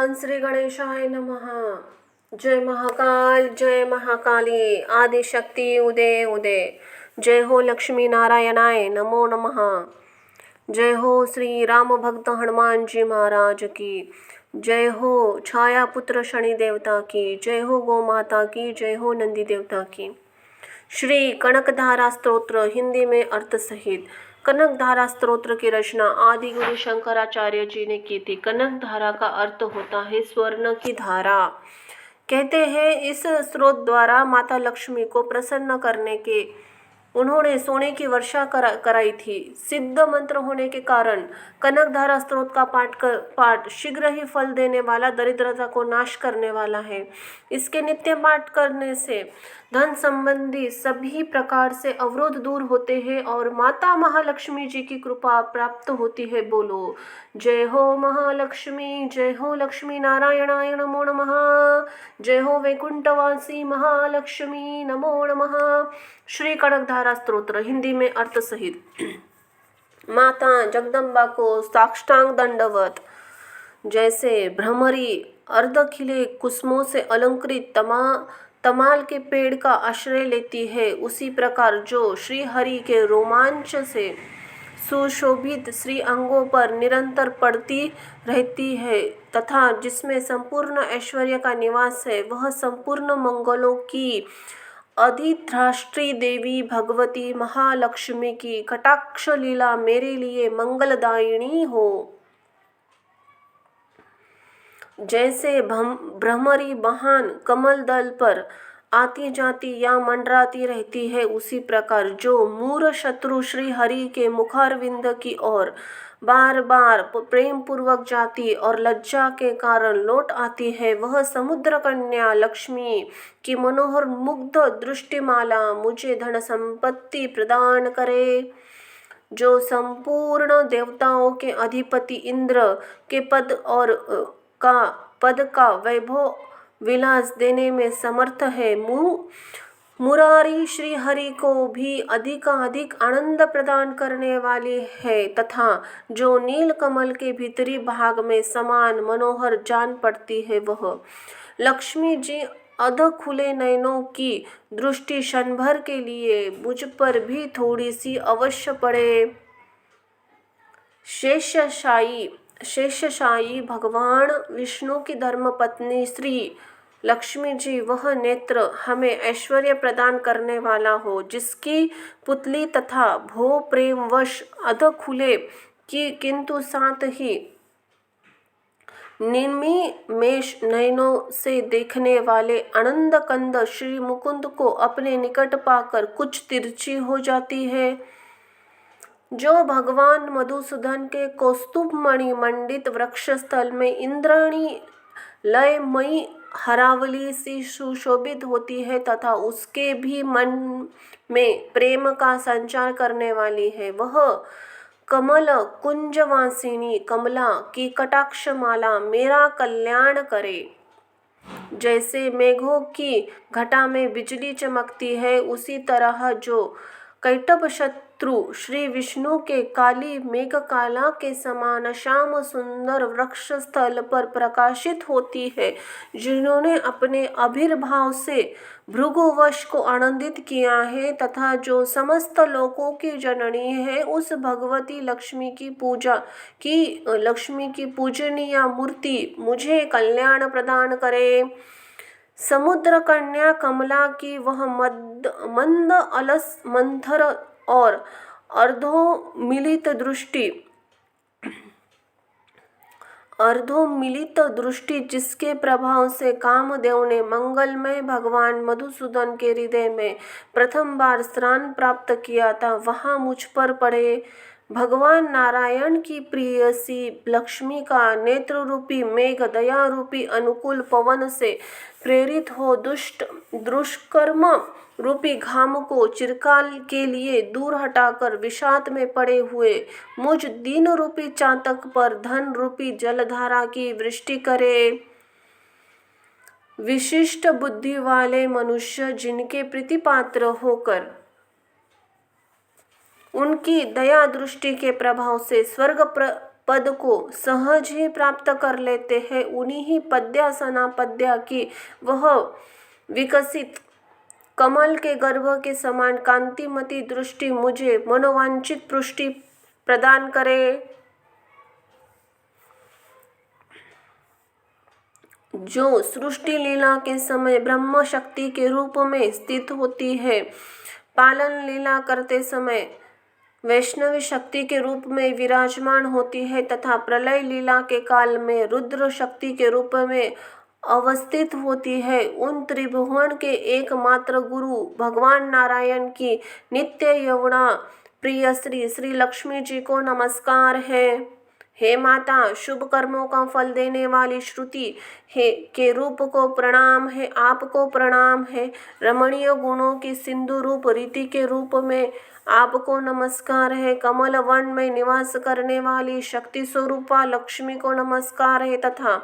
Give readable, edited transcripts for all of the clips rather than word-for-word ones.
भगवान श्री गणेशाय नमः। जय महाकाल, जय महाकाली, आदि शक्ति उदय उदय। जय हो लक्ष्मी नारायणाय नमो नमः। जय हो श्री राम भक्त हनुमान जी महाराज की जय हो। छाया पुत्र शनि देवता की जय हो। गौ माता की जय हो। नंदी देवता की। श्री कनकधारा स्तोत्र हिंदी में अर्थ सहित। कनकधारा स्तोत्र की रचना आदि गुरु शंकराचार्य जी ने की थी। कनकधारा का अर्थ होता है स्वर्ण की धारा। कहते हैं इस स्रोत द्वारा माता लक्ष्मी को प्रसन्न करने के उन्होंने सोने की वर्षा कराई थी। सिद्ध मंत्र होने के कारण कनकधारा स्तोत्र का पाठ शीघ्र ही फल देने वाला, दरिद्रता को नाश करने वाला है। इसके नित्य पाठ करने से धन संबंधी सभी प्रकार से अवरोध दूर होते हैं और माता महालक्ष्मी जी की कृपा प्राप्त होती है। बोलो जय हो महालक्ष्मी, जय हो लक्ष्मी नारायणाय नमो नमः। जय हो वैकुंठवासी महालक्ष्मी नमो नमः। श्री कनकधारा स्तोत्र हिंदी में अर्थ सहित। माता जगदम्बा को साष्टांग दंडवत। जैसे भ्रमरी अर्ध खिले कुसुमों से अलंकृत तमाल के पेड़ का आश्रय लेती है, उसी प्रकार जो श्री हरि के रोमांच से सुशोभित श्री अंगों पर निरंतर पड़ती रहती है तथा जिसमें संपूर्ण ऐश्वर्य का निवास है, वह संपूर्ण मंगलों की अधिष्ठात्री देवी भगवती महालक्ष्मी की कटाक्ष लीला मेरे लिए मंगलदायिनी हो। जैसे भ्रमरी बहान कमल दल पर आती जाती या मंडराती रहती है, उसी प्रकार जो मूढ़ शत्रु श्री हरि के मुखारविंद की ओर बार बार प्रेम पूर्वक जाती और लज्जा के कारण लौट आती है, वह समुद्र कन्या लक्ष्मी की मनोहर मुग्ध दृष्टिमाला मुझे धन संपत्ति प्रदान करे। जो संपूर्ण देवताओं के अधिपति इंद्र के पद का वैभव विलास देने में समर्थ है, मुरारी श्री हरि को भी अधिक आनंद प्रदान करने वाली है तथा जो नील कमल के भीतरी भाग में समान मनोहर जान पड़ती है, वह लक्ष्मी जी अध खुले नयनों की दृष्टि क्षण भर के लिए मुझ पर भी थोड़ी सी अवश्य पड़े। शेषशायी भगवान विष्णु की धर्मपत्नी श्री लक्ष्मी जी वह नेत्र हमें ऐश्वर्य प्रदान करने वाला हो, जिसकी पुतली तथा भो प्रेमवश अध खुले की किंतु साथ ही निमिष नयनों से देखने वाले आनंद कंद श्री मुकुंद को अपने निकट पाकर कुछ तिरछी हो जाती है। जो भगवान मधुसूदन के कौस्तुभ मणि मंडित वृक्ष स्थल में इंद्राणी लयमयी हरावली सी सुशोभित होती है तथा उसके भी मन में प्रेम का संचार करने वाली है, वह कमल कुंजवासिनी कमला की कटाक्ष माला मेरा कल्याण करे। जैसे मेघों की घटा में बिजली चमकती है, उसी तरह जो कैटभ शत्रु श्री विष्णु के काली मेघकाला के समान श्याम सुंदर वृक्ष स्थल पर प्रकाशित होती है, जिन्होंने अपने आविर्भाव से भृगुवंश को आनंदित किया है तथा जो समस्त लोकों की जननी है, उस भगवती लक्ष्मी की पूजनीय मूर्ति मुझे कल्याण प्रदान करे। समुद्र कन्या कमला की वह मंद अलस मंथर और अर्धोमिलित दृष्टि जिसके प्रभाव से कामदेव ने मंगलमय भगवान मधुसूदन के हृदय में प्रथम बार स्थान प्राप्त किया था, वहाँ मुझ पर पड़े। भगवान नारायण की प्रियसी लक्ष्मी का नेत्र रूपी मेघ दया रूपी अनुकूल पवन से प्रेरित हो दुष्कर्म रूपी घाम को चिरकाल के लिए दूर हटाकर विषाद में पड़े हुए मुझ दीन रूपी चातक पर धन रूपी जलधारा की वृष्टि करे। विशिष्ट बुद्धि वाले मनुष्य जिनके प्रीतिपात्र होकर उनकी दया दृष्टि के प्रभाव से स्वर्ग पद को सहज ही प्राप्त कर लेते हैं। उन्हीं ही पद्यासना पद्या की वह विकसित कमल के गर्भ के समान कांतिमती दृष्टि मुझे मनोवांछित पुष्टि प्रदान करे। जो सृष्टि लीला के समय ब्रह्म शक्ति के रूप में स्थित होती है, पालन लीला करते समय वैष्णवी शक्ति के रूप में विराजमान होती है तथा प्रलय लीला के काल में रुद्र शक्ति के रूप में अवस्थित होती है, उन त्रिभुवन के एकमात्र गुरु भगवान नारायण की नित्य यमुना प्रिय श्री लक्ष्मी जी को नमस्कार है। हे माता, शुभ कर्मों का फल देने वाली श्रुति है के रूप को प्रणाम है, आपको प्रणाम है। रमणीय गुणों की सिंधु रूप रीति के रूप में आपको नमस्कार है। कमल वन में निवास करने वाली शक्ति स्वरूपा लक्ष्मी को नमस्कार है तथा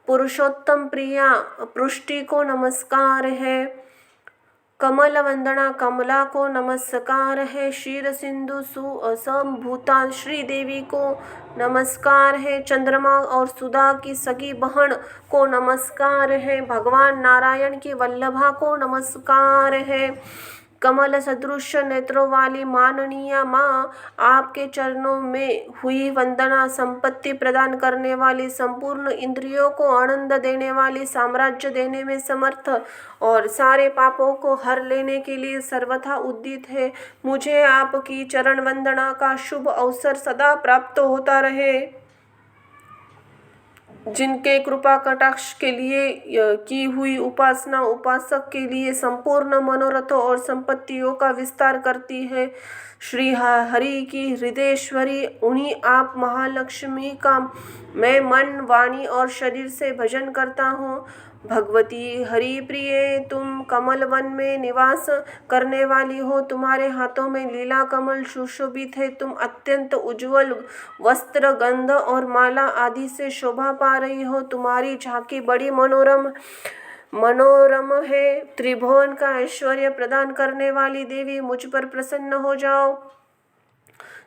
पुरुषोत्तम प्रिया पृष्टि को नमस्कार है। कमल वंदना कमला को नमस्कार है। क्षीर सिंधु संभूता श्री देवी को नमस्कार है। चंद्रमा और सुधा की सगी बहन को नमस्कार है। भगवान नारायण की वल्लभा को नमस्कार है। कमल सदृश नेत्रों वाली माननीय माँ, आपके चरणों में हुई वंदना संपत्ति प्रदान करने वाली, संपूर्ण इंद्रियों को आनंद देने वाली, साम्राज्य देने में समर्थ और सारे पापों को हर लेने के लिए सर्वथा उद्यत है। मुझे आपकी चरण वंदना का शुभ अवसर सदा प्राप्त होता रहे। जिनके कृपा कटाक्ष के लिए की हुई उपासना उपासक के लिए संपूर्ण मनोरथों और संपत्तियों का विस्तार करती है। श्री हरि की हृदयेश्वरी उन्हीं आप महालक्ष्मी का मैं मन वाणी और शरीर से भजन करता हूँ। भगवती हरि प्रिय, तुम कमल वन में निवास करने वाली हो, तुम्हारे हाथों में लीला कमल सुशोभित है। तुम अत्यंत उज्जवल वस्त्र, गंध और माला आदि से शोभा पा रही हो। तुम्हारी झांकी बड़ी मनोरम है। त्रिभुवन का ऐश्वर्य प्रदान करने वाली देवी, मुझ पर प्रसन्न हो जाओ।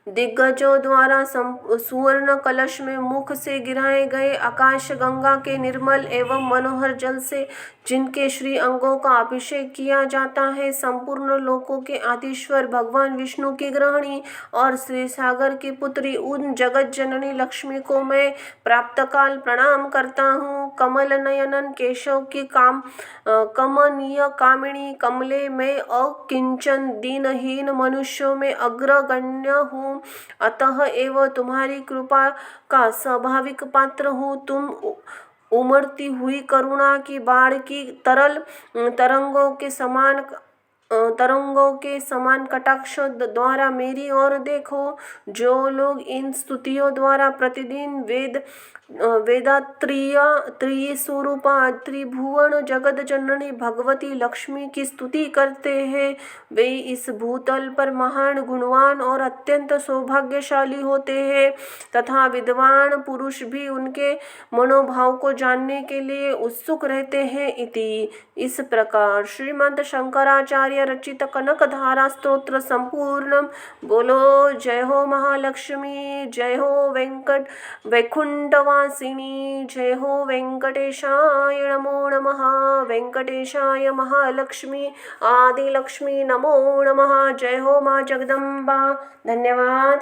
दिग्गजों द्वारा सुवर्ण कलश में मुख से गिराए गए आकाश गंगा के निर्मल एवं मनोहर जल से जिनके श्री अंगों का अभिषेक किया जाता है, संपूर्ण लोकों के आदिश्वर भगवान विष्णु की गृहिणी और श्री सागर की पुत्री उन जगत जननी लक्ष्मी को मैं प्राप्त काल प्रणाम करता हूँ। कमल नयनन केशव की कमनीय कामिनी कमले में अकिंचन दीनहीन मनुष्यों में अग्रगण्य हूँ, अतः एवं तुम्हारी कृपा का स्वाभाविक पात्र हूँ। तुम उमड़ती हुई करुणा की बाढ़ की तरंगों के समान कटाक्ष द्वारा मेरी ओर देखो। जो लोग इन स्तुतियों द्वारा प्रतिदिन वेदात्रीय स्वरूपा त्रिभुवन जगत जननी भगवती लक्ष्मी की स्तुति करते हैं, वे इस भूतल पर महान गुणवान और अत्यंत सौभाग्यशाली होते हैं तथा विद्वान पुरुष भी उनके मनोभाव को जानने के लिए उत्सुक रहते हैं। इस प्रकार श्रीमद् शंकराचार्य रचित कनकधारा स्तोत्र संपूर्णम। बोलो जय हो महालक्ष्मी, जय हो वैकुंठवासिनी, जय हो वेंकटेशाय नमो नमः। वेंकटेशाय महालक्ष्मी आदिलक्ष्मी नमो नमः। जय हो माँ जगदम्बा। धन्यवाद।